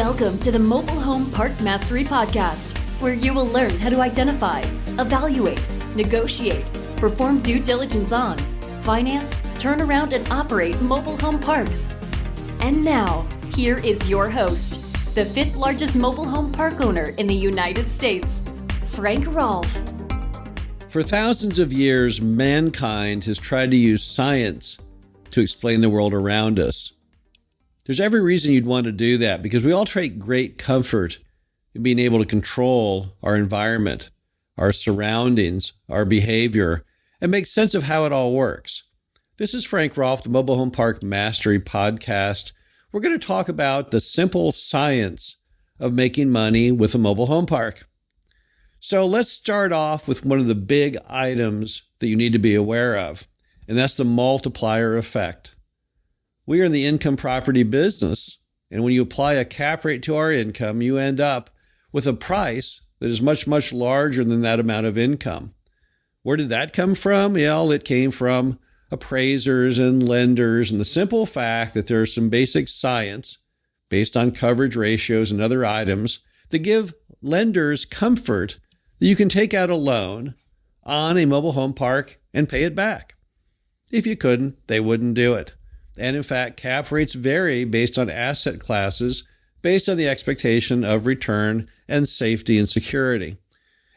Welcome to the Mobile Home Park Mastery Podcast, where you will learn how to identify, evaluate, negotiate, perform due diligence on, finance, turn around, and operate mobile home parks. And now, here is your host, the fifth largest mobile home park owner in the United States, Frank Rolfe. For thousands of years, mankind has tried to use science to explain the world around us. There's every reason you'd want to do that because we all take great comfort in being able to control our environment, our surroundings, our behavior, and make sense of how it all works. This is Frank Rolfe, the Mobile Home Park Mastery Podcast. We're going to talk about the simple science of making money with a mobile home park. So let's start off with one of the big items that you need to be aware of, and that's the multiplier effect. We are in the income property business, and when you apply a cap rate to our income, you end up with a price that is much, much larger than that amount of income. Where did that come from? Well, it came from appraisers and lenders, and the simple fact that there's some basic science based on coverage ratios and other items that give lenders comfort that you can take out a loan on a mobile home park and pay it back. If you couldn't, they wouldn't do it. And in fact, cap rates vary based on asset classes, based on the expectation of return and safety and security.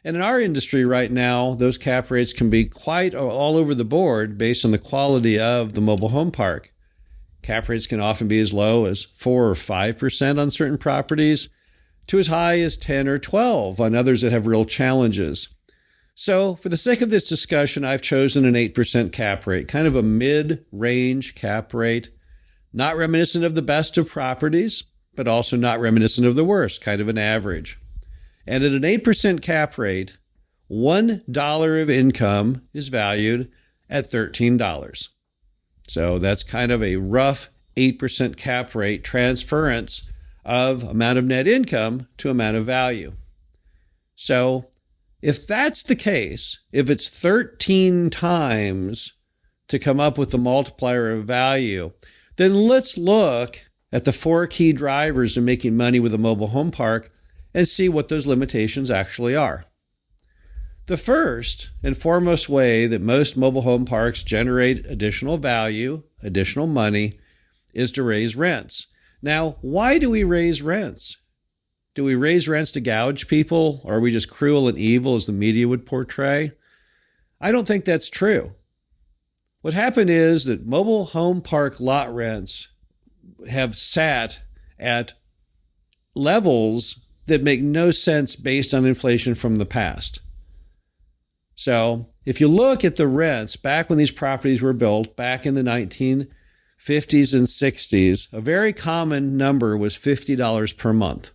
And in our industry right now, those cap rates can be quite all over the board based on the quality of the mobile home park. Cap rates can often be as low as 4 or 5% on certain properties, to as high as 10 or 12 on others that have real challenges. So for the sake of this discussion, I've chosen an 8% cap rate, kind of a mid-range cap rate, not reminiscent of the best of properties, but also not reminiscent of the worst, kind of an average. And at an 8% cap rate, $1 of income is valued at $13. So that's kind of a rough 8% cap rate transference of amount of net income to amount of value. So if that's the case, if it's 13 times to come up with the multiplier of value, then let's look at the 4 key drivers in making money with a mobile home park and see what those limitations actually are. The first and foremost way that most mobile home parks generate additional value, additional money, is to raise rents. Now, why do we raise rents? Do we raise rents to gouge people, or are we just cruel and evil as the media would portray? I don't think that's true. What happened is that mobile home park lot rents have sat at levels that make no sense based on inflation from the past. So if you look at the rents back when these properties were built, back in the 1950s and 60s, a very common number was $50 per month.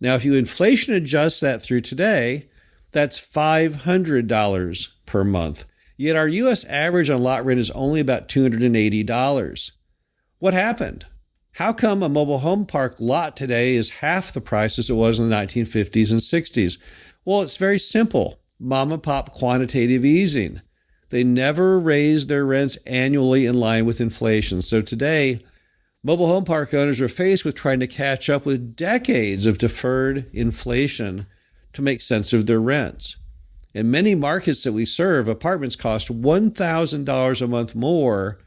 Now, if you inflation adjust that through today, that's $500 per month. Yet our U.S. average on lot rent is only about $280. What happened? How come a mobile home park lot today is half the price as it was in the 1950s and 60s? Well, it's very simple. Mom and pop quantitative easing. They never raised their rents annually in line with inflation. So today, mobile home park owners are faced with trying to catch up with decades of deferred inflation to make sense of their rents. In many markets that we serve, apartments cost $1,000 a month more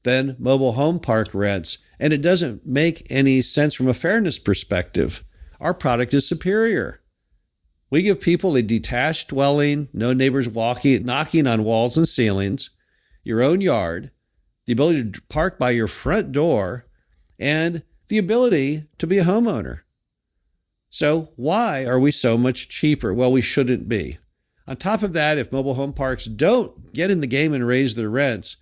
than mobile home park rents, and it doesn't make any sense from a fairness perspective. Our product is superior. We give people a detached dwelling, no neighbors knocking on walls and ceilings, your own yard, the ability to park by your front door, and the ability to be a homeowner. So why are we so much cheaper? Well, we shouldn't be. On top of that, if mobile home parks don't get in the game and raise their rents,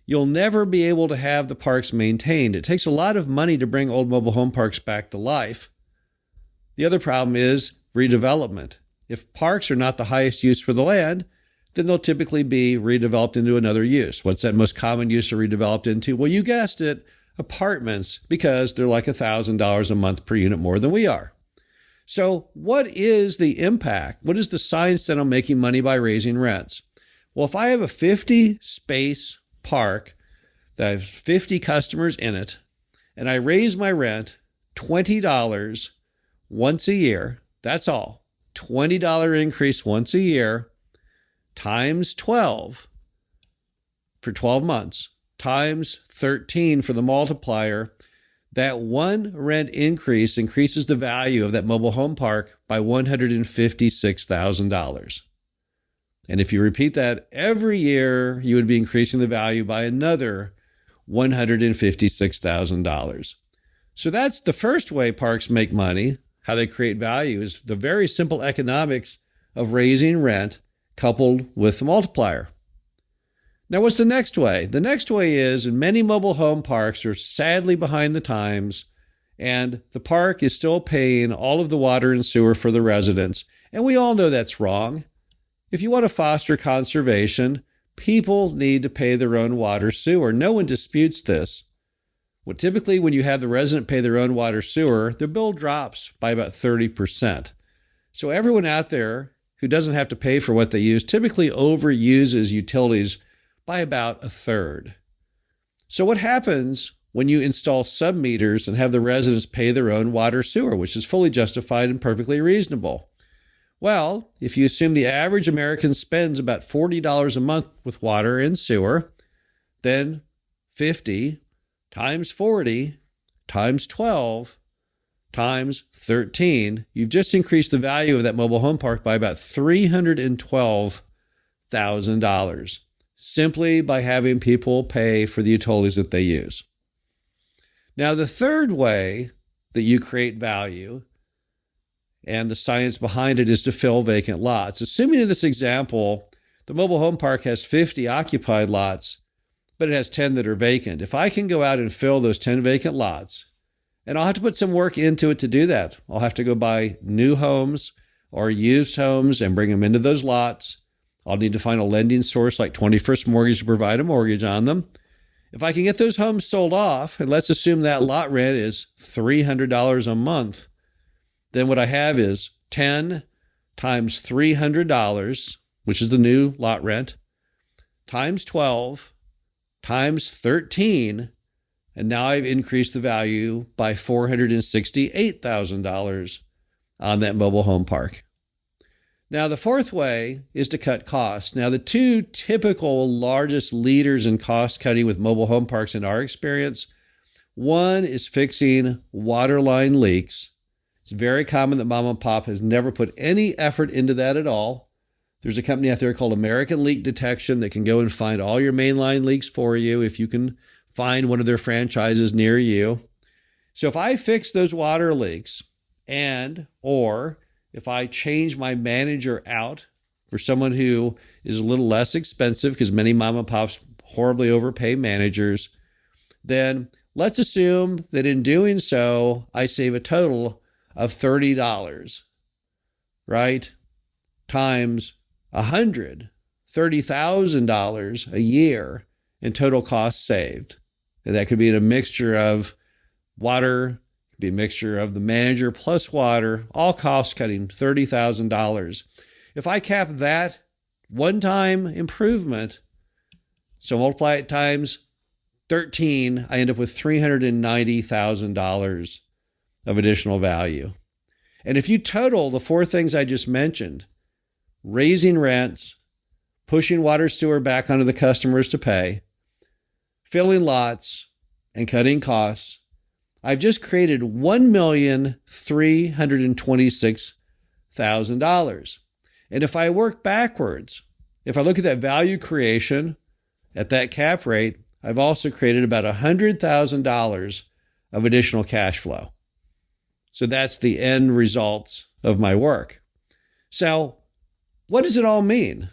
you'll never be able to have the parks maintained. It takes a lot of money to bring old mobile home parks back to life. The other problem is redevelopment. If parks are not the highest use for the land, then they'll typically be redeveloped into another use. What's that most common use are redeveloped into? Well, you guessed it, apartments, because they're like $1,000 a month per unit more than we are. So what is the impact? What is the science that I'm making money by raising rents? Well, if I have a 50-space park that has 50 customers in it, and I raise my rent $20 once a year. That's all. $20 increase once a year times 12 for 12 months times 13 for the multiplier. That one rent increase increases the value of that mobile home park by $156,000. And if you repeat that every year, you would be increasing the value by another $156,000. So that's the first way parks make money. How they create value is the very simple economics of raising rent coupled with the multiplier. Now, what's the next way? The next way is many mobile home parks are sadly behind the times, and the park is still paying all of the water and sewer for the residents. And we all know that's wrong. If you want to foster conservation, people need to pay their own water sewer. No one disputes this. Well, typically, when you have the resident pay their own water sewer, their bill drops by about 30%. So everyone out there who doesn't have to pay for what they use typically overuses utilities by about a third. So what happens when you install sub-meters and have the residents pay their own water sewer, which is fully justified and perfectly reasonable? Well, if you assume the average American spends about $40 a month with water and sewer, then 50 times 40 times 12 times 13, you've just increased the value of that mobile home park by about $312,000 simply by having people pay for the utilities that they use. Now, the third way that you create value, and the science behind it, is to fill vacant lots. Assuming in this example, the mobile home park has 50 occupied lots, but it has 10 that are vacant. If I can go out and fill those 10 vacant lots, and I'll have to put some work into it to do that. I'll have to go buy new homes or used homes and bring them into those lots. I'll need to find a lending source like 21st Mortgage to provide a mortgage on them. If I can get those homes sold off, and let's assume that lot rent is $300 a month, then what I have is 10 times $300, which is the new lot rent, times 12, times 13, and now I've increased the value by $468,000 on that mobile home park. Now, the fourth way is to cut costs. Now, the two typical largest leaders in cost cutting with mobile home parks in our experience, one is fixing waterline leaks. It's very common that mom and pop has never put any effort into that at all. There's a company out there called American Leak Detection that can go and find all your mainline leaks for you if you can find one of their franchises near you. So if I fix those water leaks or if I change my manager out for someone who is a little less expensive, because many mom and pops horribly overpay managers, then let's assume that in doing so, I save a total of $30, right? Times $130,000 a year in total costs saved. And that could be in a mixture of water, be a mixture of the manager plus water, all cost cutting, $30,000. If I cap that one-time improvement, so multiply it times 13, I end up with $390,000 of additional value. And if you total the four things I just mentioned, raising rents, pushing water sewer back onto the customers to pay, filling lots, and cutting costs, I've just created $1,326,000. And if I work backwards, if I look at that value creation at that cap rate, I've also created about $100,000 of additional cash flow. So that's the end results of my work. So what does it all mean?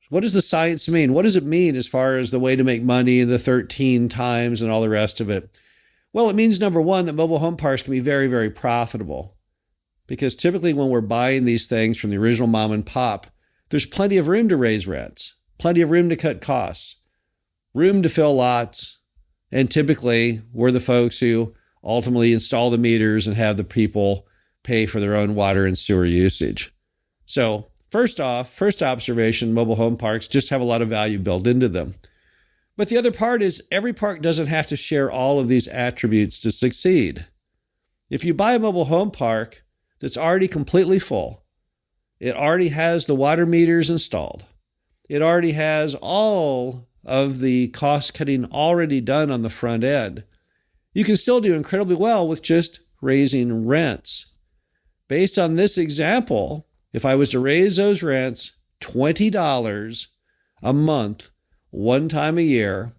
What does the science mean? What does it mean as far as the way to make money and the 13 times and all the rest of it? Well, it means, number one, that mobile home parks can be very, very profitable, because typically when we're buying these things from the original mom and pop, there's plenty of room to raise rents, plenty of room to cut costs, room to fill lots, and typically we're the folks who ultimately install the meters and have the people pay for their own water and sewer usage. So first observation, mobile home parks just have a lot of value built into them. But the other part is every park doesn't have to share all of these attributes to succeed. If you buy a mobile home park that's already completely full, it already has the water meters installed, it already has all of the cost cutting already done on the front end, you can still do incredibly well with just raising rents. Based on this example, if I was to raise those rents $20 a month, one time a year,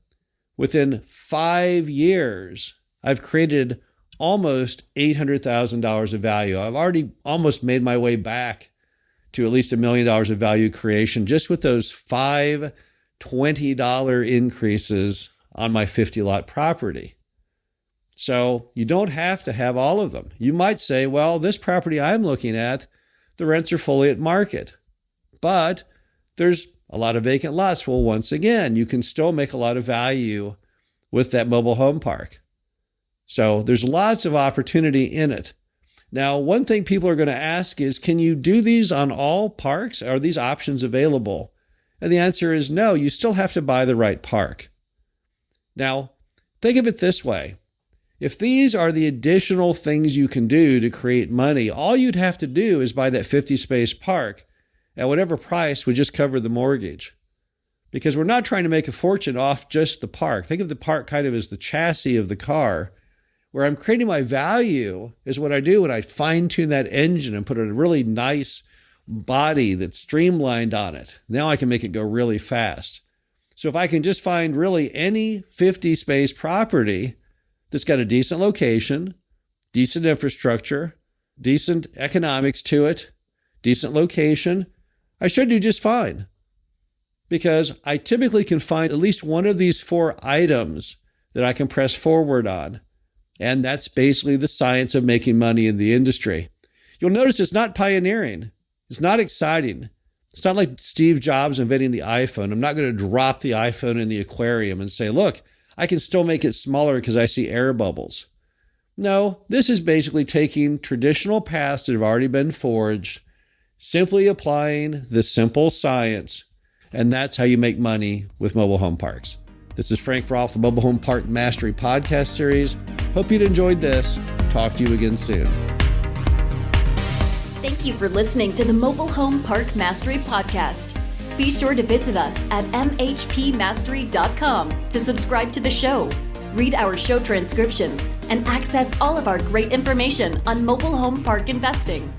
within 5 years, I've created almost $800,000 of value. I've already almost made my way back to at least $1 million of value creation just with those 5 $20 increases on my 50-lot property. So you don't have to have all of them. You might say, well, this property I'm looking at, the rents are fully at market, but there's a lot of vacant lots. Well, once again, you can still make a lot of value with that mobile home park. So there's lots of opportunity in it. Now, one thing people are going to ask is, can you do these on all parks? Are these options available? And the answer is no, you still have to buy the right park. Now, think of it this way. If these are the additional things you can do to create money, all you'd have to do is buy that 50-space park at whatever price would just cover the mortgage. Because we're not trying to make a fortune off just the park. Think of the park kind of as the chassis of the car. Where I'm creating my value is what I do when I fine-tune that engine and put a really nice body that's streamlined on it. Now I can make it go really fast. So if I can just find really any 50-space property that's got a decent location, decent infrastructure, decent economics to it, decent location, I should do just fine. Because I typically can find at least one of these 4 items that I can press forward on. And that's basically the science of making money in the industry. You'll notice it's not pioneering. It's not exciting. It's not like Steve Jobs inventing the iPhone. I'm not going to drop the iPhone in the aquarium and say, look, I can still make it smaller because I see air bubbles. No, this is basically taking traditional paths that have already been forged, simply applying the simple science, and that's how you make money with mobile home parks. This is Frank Rolfe, the Mobile Home Park Mastery podcast series. Hope you'd enjoyed this. Talk to you again soon. Thank you for listening to the Mobile Home Park Mastery podcast. Be sure to visit us at mhpmastery.com to subscribe to the show, read our show transcriptions, and access all of our great information on mobile home park investing.